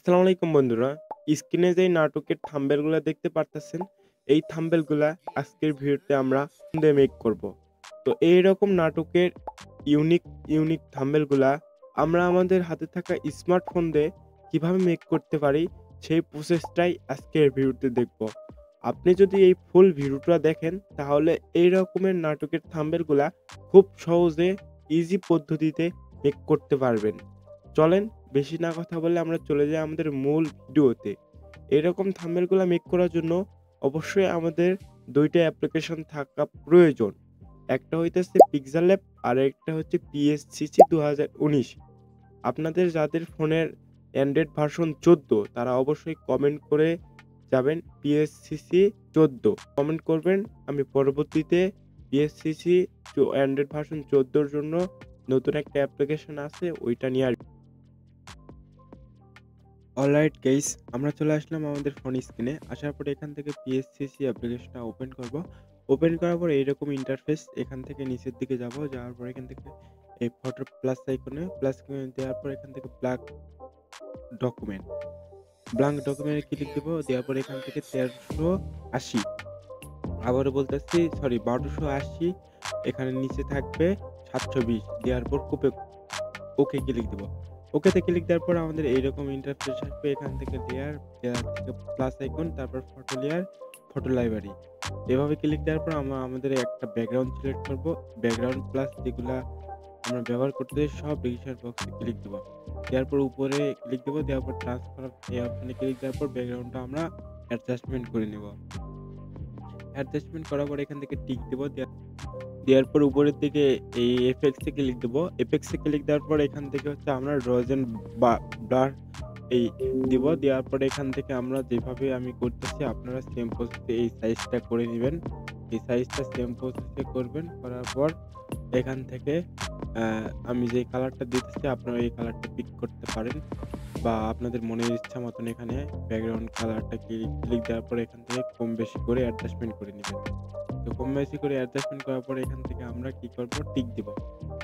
আসসালামু আলাইকুম বন্ধুরা। স্ক্রিনে যেই নাটকের থাম্বনেলগুলা দেখতে পারতেছেন, এই থাম্বনেলগুলা আজকের ভিডিওতে আমরা মেক করব। তো এইরকম নাটকের ইউনিক ইউনিক থাম্বনেলগুলা আমরা আমাদের হাতে থাকা স্মার্টফোন দিয়ে কিভাবে মেক করতে পারি, সেই প্রসেসটাই আজকের ভিডিওতে দেখব। আপনি যদি এই ফুল ভিডিওটা দেখেন, তাহলে এই রকমের নাটকের থাম্বনেলগুলা খুব সহজে ইজি পদ্ধতিতে মেক করতে পারবেন। চলেন বেশি না কথা বলে আমরা চলে যাই আমাদের মূল ভিডিওতে। এরকম থাম্বনেলগুলা মেক করার জন্য অবশ্যই আমাদের ২ টা অ্যাপ্লিকেশন থাকা প্রয়োজন। একটা হইতেছে পিক্সেলল্যাব আর একটা হচ্ছে PSCC ২০১৯। আপনাদের যাদের ফোনের অ্যান্ড্রয়েড ভার্সন ১৪ তারা অবশ্যই কমেন্ট করে যাবেন PSCC ১৪ কমেন্ট করবেন। আমি পরবর্তীতে PSCC অ্যান্ড্রয়েড ভার্সন ১৪ র জন্য নতুন একটা অ্যাপ্লিকেশন আছে ওইটা নিয়ে অলরাইট গাইস, আমরা চলে আসলাম আমাদের ফোন স্ক্রিনে। আসার পরে এখান থেকে PSCC অ্যাপ্লিকেশনটা ওপেন করব। ওপেন করার পরে এইরকম ইন্টারফেস, এখান থেকে নিচের দিকে যাব। যাওয়ার পর এখান থেকে এই ফটো প্লাস আইকনে দেওয়ার পর এখান থেকে ডকুমেন্ট ব্ল্যাঙ্ক ডকুমেন্টে ক্লিক দেব। দেওয়ার পর এখান থেকে ১৩৮০, আবারও বলতেছি সরি ১২৮০, এখানে নিচে থাকবে ৭২০। দেওয়ার পর ওকে ক্লিক দেব। ওকেতে ক্লিক দেওয়ার পর আমাদের এইরকম ইন্টারফেস আসবে। এখান থেকে লেয়ার থেকে প্লাস আইকন, তারপর ফটো লেয়ার, ফটো লাইব্রেরি। এভাবে ক্লিক দেওয়ার পর আমরা আমাদের একটা ব্যাকগ্রাউন্ড সিলেক্ট করব। ব্যাকগ্রাউন্ড প্লাস যেগুলা আমরা ব্যবহার করতে সব ডিসিশন বক্সে ক্লিক দেব। দেওয়ার পর উপরে ক্লিক দেব। দেওয়ার পর ট্রান্সফার এই অপশনে ক্লিক দেওয়ার পর ব্যাকগ্রাউন্ডটা আমরা অ্যাডজাস্টমেন্ট করে নেব। অ্যাডজাস্টমেন্ট করার পর এখান থেকে টিক দেব। দেওয়ার পর উপরের দিকে এই এফেক্টস এ ক্লিক দেব। এফেক্টস এ ক্লিক দেওয়ার পর এখান থেকে হচ্ছে আমরা রোজেন ব্লার এই দিব। দেওয়ার পরে এখান থেকে আমরা যেভাবে আমি করতেছি আপনারা সেম প্রসেসে এই সাইজটা করে নিবেন। এই সাইজটা সেম প্রসেসে করবেন। করার পর এখান থেকে আমি যে কালারটা দিতেছি আপনারা এই কালারটা পিক করতে পারেন বা আপনাদের মনের ইচ্ছা মতন এখানে ব্যাকগ্রাউন্ড কালারটা ক্লিক দেওয়ার পর এখান থেকে কম বেশি করে অ্যাডজাস্টমেন্ট করে নিবেন। তো কম বেশি করে অ্যাডজাস্টমেন্ট করার পর এখান থেকে আমরা কি করব, টিক দিব।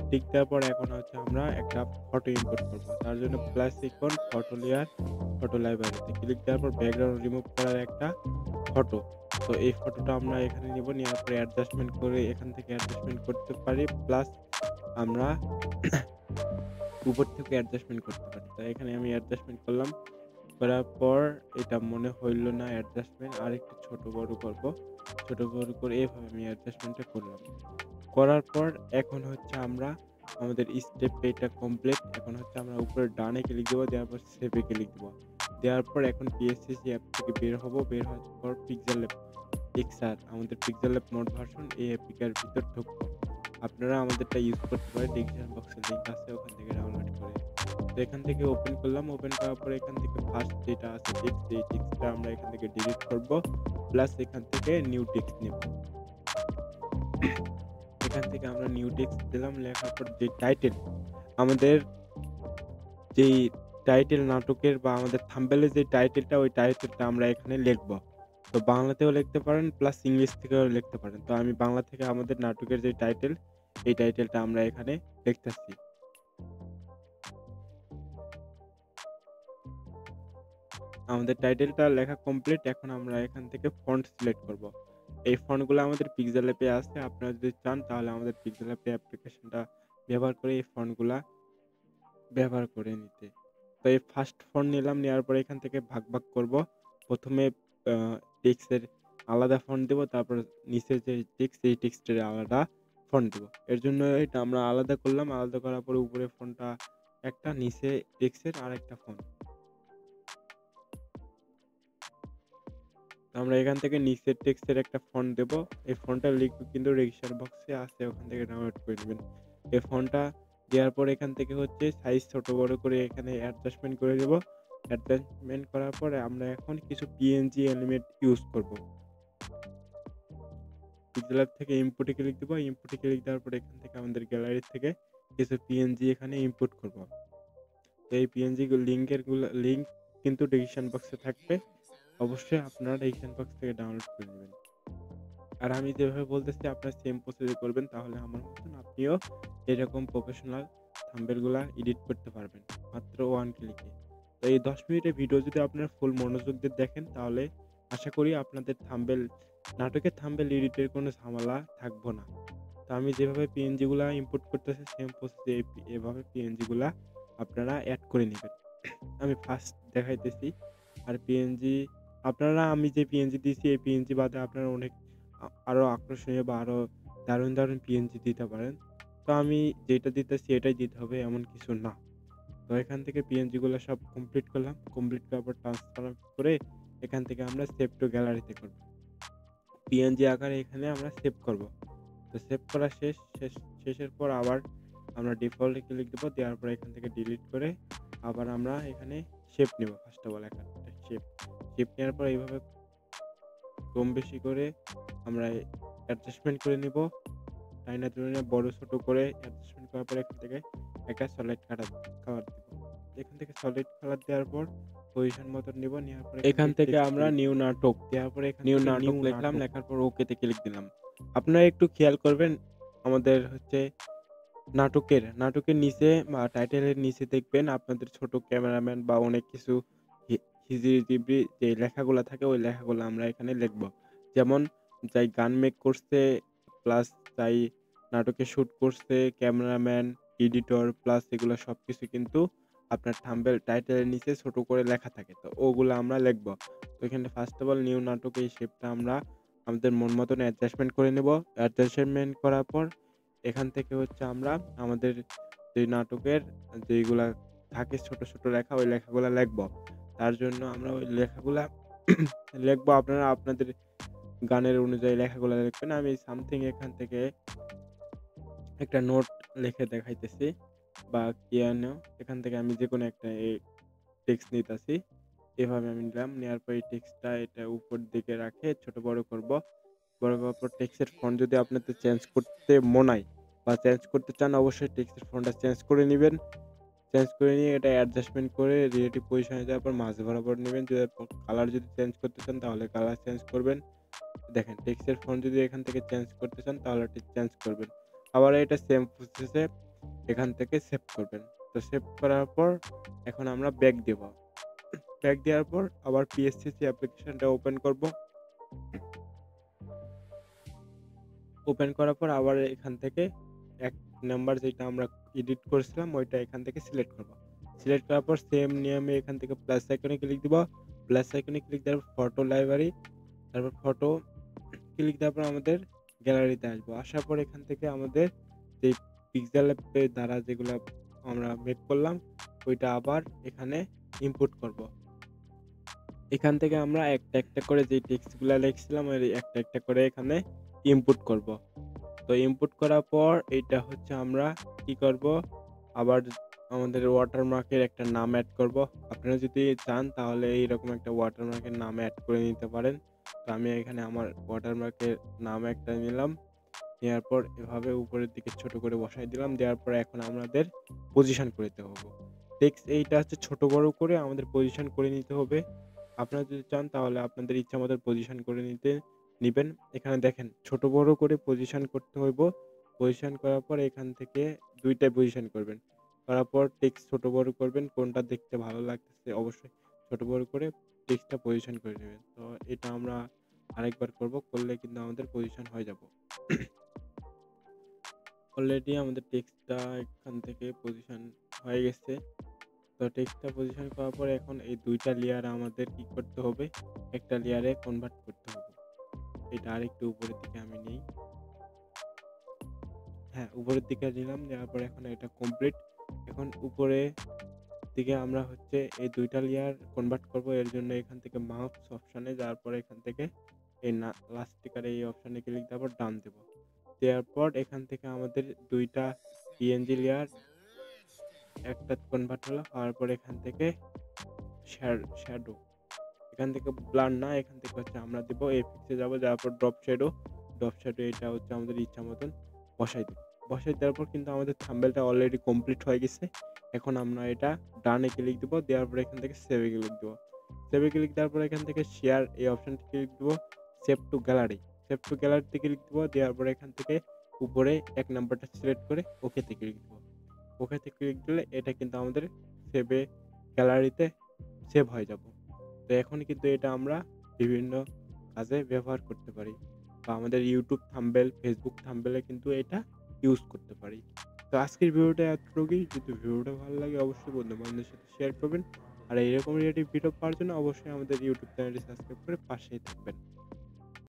টিক দেওয়ার পর এখন হচ্ছে আমরা একটা ফটো ইম্পোর্ট করব। তার জন্য plus icon, photo layer, photo লাইব্রেরিতে ক্লিক দেওয়ার পর ব্যাকগ্রাউন্ড রিমুভ করার একটা ফটো। তো এই ফটোটা আমরা এখানে নিব। নেওয়ার পরে অ্যাডজাস্টমেন্ট করে এখান থেকে অ্যাডজাস্টমেন্ট করতে পারি, প্লাস আমরা উপর থেকে অ্যাডজাস্টমেন্ট করতে পারি। তো এখানে আমি অ্যাডজাস্টমেন্ট করলাম। করার পর এটা মনে হইল না অ্যাডজাস্টমেন্ট, আরেকটু ছোট বড় করব। ছোট বড় করে এভাবে আমি অ্যাডজাস্টমেন্টটা করলাম। করার পর এখন হচ্ছে আমরা আমাদের স্টেপ এটা কমপ্লিট। এখন হচ্ছে আমরা উপরে ডানে ক্লিক দেব। দেওয়ার পর সেভ এ ক্লিক দেব। দেওয়ার পর এখন PSCC অ্যাপ থেকে বের হব। বের হওয়ার পর পিক্সেলল্যাব XR আমাদের পিক্সেলল্যাব নোট ভার্সন এই অ্যাপ্লিকের ভিতর ঢুকবো। আপনারা আমাদেরটা ইউজ করতে পারেন। ডিসক্রিপশন বক্সে লিংক আছে, ওখান থেকে ডাউনলোড করে। তো এখান থেকে ওপেন করলাম। ওপেন করার পর এখান থেকে ফার্স্ট যেটা আছে টেক্সট, এই টেক্সটটা আমরা এখান থেকে ডিলিট করব। প্লাস এখান থেকে নিউ টেক্সট নেব। এখান থেকে আমরা নিউ টেক্সট দিলাম। লেখার পর যে টাইটেল আমাদের যেই টাইটেল নাটকের বা আমাদের থাম্বনেলের যে টাইটেলটা, ওই টাইটেলটা আমরা এখানে লিখব। তো বাংলাতেও লিখতে পারেন, প্লাস ইংলিশ থেকেও লিখতে পারেন। তো আমি বাংলা থেকে আমাদের নাটকের যে টাইটেল, এই টাইটেলটা আমরা এখানে লিখতেছি। আমাদের টাইটেলটা লেখা কমপ্লিট। এখন আমরা এখান থেকে ফন্ট সিলেক্ট করব। এই ফন্টগুলো আমাদের পিক্সেল অ্যাপে আছে। আপনারা যদি চান তাহলে আমাদের পিক্সেল অ্যাপে অ্যাপ্লিকেশনটা ব্যবহার করে এই ফন্টগুলা ব্যবহার করে নিতে। তো এই ফার্স্ট ফন্ট নিলাম। নেওয়ার পরে এখান থেকে ভাগ করব। প্রথমে টেক্সটের আলাদা ফন্ট দেব, তারপর নিচে যে টেক্সট, এই টেক্সটের আলাদা ফন্ট দেব। এর জন্য এটা আমরা আলাদা করলাম। আলাদা করার পরে উপরে ফন্টটা একটা, নিচে টেক্সটের আরেকটা ফন্ট। আমরা এখান থেকে নিচের টেক্সটের একটা ফন্ট দেব। এই ফন্টটার লিংক কিন্তু রেজিস্ট্রার বক্সে আছে, ওখান থেকে ডাউনলোড করে নেবেন। এই ফন্টটা দেওয়ার পর এখান থেকে হচ্ছে সাইজ ছোট বড় করে এখানে অ্যাডজাস্টমেন্ট করে দেব। অ্যাডজাস্টমেন্ট করার পরে আমরা এখন কিছু PNG এলিমেন্ট ইউজ করব। পিক্সেল অ্যাপ থেকে ইম্পোর্টে ক্লিক দেব। ইম্পোর্টে ক্লিক দেওয়ার পরে এখান থেকে আমাদের গ্যালারি থেকে কিছু PNG এখানে ইম্পোর্ট করব। তো এই PNG লিংক কিন্তু ডেসক্রিপশন বক্সে থাকবে। অবশ্যই আপনারা ডেসক্রিপশন বক্স থেকে ডাউনলোড করে নেবেন। আর আমি যেভাবে বলতেছি আপনারা সেম প্রসেসে করবেন, তাহলে আমার মতন আপনিও এরকম প্রফেশনাল থাম্বনেলগুলা এডিট করতে পারবেন মাত্র 1 ক্লিকে। তো এই 10 মিনিটের ভিডিও যদি আপনারা ফুল মনোযোগ দিয়ে দেখেন তাহলে আশা করি আপনাদের নাটকের থাম্বনেল এডিটের কোনো ঝামেলা থাকবো না। তো আমি যেভাবে পিএনজি গুলা ইম্পোর্ট করতেছি সেম প্রসেসে এভাবে পিএনজি গুলা আপনারা এড করে নিবেন। আমি ফার্স্ট দেখাইতেছি। আর পিএনজি আমি যে পিএনজি দিয়েছি এই পিএনজি বাদে আপনারা অনেক আরো আকর্ষণীয় বা আরো দারুণ পিএনজি দিতে পারেন। তো আমি যেটা দিতেছি এটাই দিতে হবে এমন কিছু না। তো এখান থেকে পিএনজি গুলো সব কমপ্লিট করলাম। কমপ্লিট করার পর ট্রান্সফার করে এখান থেকে আমরা সেভ টু গ্যালারিতে করব। পিএনজি আকারে এখানে আমরা সেভ করব। তো সেভ করা শেষের পর আবার আমরা ডিফল্ট এ ক্লিক দেব। দেওয়ার পর এখান থেকে ডিলিট করে আবার আমরা এখানে শেপ নিব। ফার্স্ট অফ অল এখানে শেপ নেওয়ার পর এইভাবে কম বেশি করে আমরা অ্যাডজাস্টমেন্ট করে নিব। টাইনা টুইনা বড় ছোট করে অ্যাডজাস্টমেন্ট করার পর এখান থেকে একটা সলিড কালার দিব। এখান থেকে সলিড কালার দেওয়ার পর পজিশন মতো নিব। নেওয়ার পর এখান থেকে আমরা নিউ নাটক দেওয়ার পরে এখান থেকে নিউ লিখলাম। লেখার পর ওকে তে ক্লিক দিলাম। আপনারা একটু খেয়াল করবেন আমাদের নাটকের নিচে বা টাইটেলের নিচে দেখবেন আপনাদের ছোট ক্যামেরাম্যান বা অনেক কিছু হিজিবিজি যে লেখাগুলা থাকে ওই লেখাগুলো আমরা এখানে লিখব। যেমন যাই গান মেক করছে প্লাস যাই নাটকে শুট করছে, ক্যামেরাম্যান, এডিটর প্লাস এগুলো সবকিছু কিন্তু আপনার থাম্বনেল টাইটেলের নিচে ছোট করে লেখা থাকে। তো ওগুলো আমরা লিখব। তো এখানে ফার্স্ট অফ অল নিউ নাটক এই শেপটা আমরা আমাদের মন মতন অ্যাডজাস্টমেন্ট করে নেব। অ্যাডজাস্টমেন্ট করার পর এখান থেকে আমরা আমাদের যে নাটকের যেইগুলা থাকে ছোট লেখা ওই লেখাগুলা লিখব। তার জন্য আমরা ওই লেখাগুলা লিখব। আপনারা আপনাদের গানের অনুযায়ী লেখাগুলা লিখবেন। আমি সামথিং এখান থেকে একটা নোট লিখে দেখাইতেছি বা এখান থেকে আমি যেকোনো একটা টেক্সট নিতেছি। এভাবে আমি নিলাম। নেওয়ার পর এই টেক্সটটা এটা উপর দিকে রাখে ছোট বড় করব। বড় করার পর টেক্সটের ফন্ট যদি আপনাদের চেঞ্জ করতে মনায় বা চেঞ্জ করতে চান অবশ্যই টেক্সটের ফন্টটা চেঞ্জ করে নিবেন। চেঞ্জ করে নিয়ে এটা অ্যাডজাস্টমেন্ট করে রিলেটিভ পজিশনে যাওয়ার পর মাঝ বরাবর নিবেন। যদি কালার যদি চেঞ্জ করতে চান তাহলে কালার চেঞ্জ করবেন। দেখেন টেক্সটের ফন্ট যদি এখান থেকে চেঞ্জ করতে চান তাহলে চেঞ্জ করবেন। আবার এটা সেম প্রসেসে এখান থেকে সেভ করবেন। তো সেভ করার পর এখন আমরা ব্যাক দেব। ব্যাক দেওয়ার পর আবার পিএসসিসি অ্যাপ্লিকেশনটা ওপেন করব। ওপেন করার পর আবার এখান থেকে ১ নাম্বার যেটা আমরা এডিট করেছিলাম ওইটা এখান থেকে সিলেক্ট করব। সিলেক্ট করার পর সেম নিয়মে এখান থেকে প্লাস আইকনে ক্লিক দিব। প্লাস আইকনে ক্লিক দেওয়ার পর ফটো লাইব্রেরি, তারপর ফটো ক্লিক দেওয়ার পর আমাদের গ্যালারিতে আসবো। আসার পর এখান থেকে আমাদের যে পিক্সেল অ্যাপের দ্বারা যেগুলা আমরা মেক করলাম ওইটা আবার এখানে ইনপুট করব। এখান থেকে আমরা একটা করে যে টেক্সটগুলা লিখছিলাম ওই একটা করে এখানে ইনপুট করব। তো ইনপুট করার পর এইটা আমরা কি করব আবার আমাদের ওয়াটারমার্কের একটা নাম এড করব। আপনারা যদি চান তাহলে এইরকম একটা ওয়াটারমার্কের নাম এড করে নিতে পারেন। তো আমি এখানে আমার ওয়াটারমার্কের নাম একটা নিলাম। নেওয়ার পর এভাবে উপরের দিকে ছোট করে বসাই দিলাম। দেওয়ার পর এখন আমাদের পজিশন করে দিতে হবে। টেক্সট এইটা ছোট বড় করে আমাদের পজিশন করে নিতে হবে। আপনারা যদি চান তাহলে আপনাদের ইচ্ছা মতো পজিশন করে নিবেন। এখানে দেখেন ছোট বড় করে পজিশন করতে হইব। পজিশন করার পর এখান থেকে ২ টায় পজিশন করবেন। করার পর টেক্সট ছোট বড় করবেন। কোনটা দেখতে ভালো লাগতেছে অবশ্যই ছোট বড় করে টেক্সটটা পজিশন করে নেবেন। তো এটা আমরা আরেকবার করব। করলে কিন্তু আমাদের পজিশন হয়ে যাব। অলরেডি আমাদের টেক্সটটা এখান থেকে পজিশন হয়ে গেছে। তো টেক্সটটা পজিশন করার পর এখন এই ২টা লেয়ার আমাদের কি করতে হবে? একটা লেয়ারে কনভার্ট করতে হবে। এটা আরেকটু উপরের দিকে আমি নেই। হ্যাঁ, উপরের দিকে নিলাম। নেওয়ার পর এখন এটা কমপ্লিট। এখন উপরে দিকে আমরা এই ২টা লেয়ার কনভার্ট করব। এর জন্য এখান থেকে মাউস অপশনে যাওয়ার পর এখান থেকে এই লাস্ট টিকার এই অপশনে ক্লিক দেওয়ার পর ডান দেব। দেওয়ার পর এখান থেকে আমাদের ২টা পিএনজি লেয়ার একটা কনভার্ট হওয়ার পর এখান থেকে শ্যাডো এখান থেকে ব্লার না এখান থেকে আমরা দিব এফেক্টসে যাব। যাওয়ার পর ড্রপ শ্যাডো এটা আমাদের ইচ্ছা মতন বসাই দেব। বসাই দেওয়ার পর কিন্তু আমাদের থাম্বনেলটা অলরেডি কমপ্লিট হয়ে গেছে। এখন আমরা এটা ডানে ক্লিক দিব। দেওয়ার পর এখান থেকে সেভে ক্লিক দিব। সেভে ক্লিক দেওয়ার পর এখান থেকে শেয়ার এই অপশনটি ক্লিক দিব। সেভ টু গ্যালারিতে ক্লিক দিব। দেওয়ার পর এখান থেকে উপরে ১ নাম্বারটা সিলেক্ট করে ওকেতে ক্লিক দিব। ওকেতে ক্লিক দিলে এটা কিন্তু আমাদের সেভে গ্যালারিতে সেভ হয়ে যাব। তো এখন কিন্তু এটা আমরা বিভিন্ন কাজে ব্যবহার করতে পারি বা আমাদের YouTube থাম্বনেল, Facebook থাম্বনেলে কিন্তু এটা ইউজ করতে পারি। তো আজকের ভিডিওটা এতটুকুই। যদি ভিডিওটা ভালো লাগে অবশ্যই বন্ধু-বান্ধবদের সাথে শেয়ার করবেন। আর এরকম রিলেটেড ভিডিও পাওয়ার জন্য অবশ্যই আমাদের YouTube চ্যানেলটি সাবস্ক্রাইব করে পাশেই থাকবেন।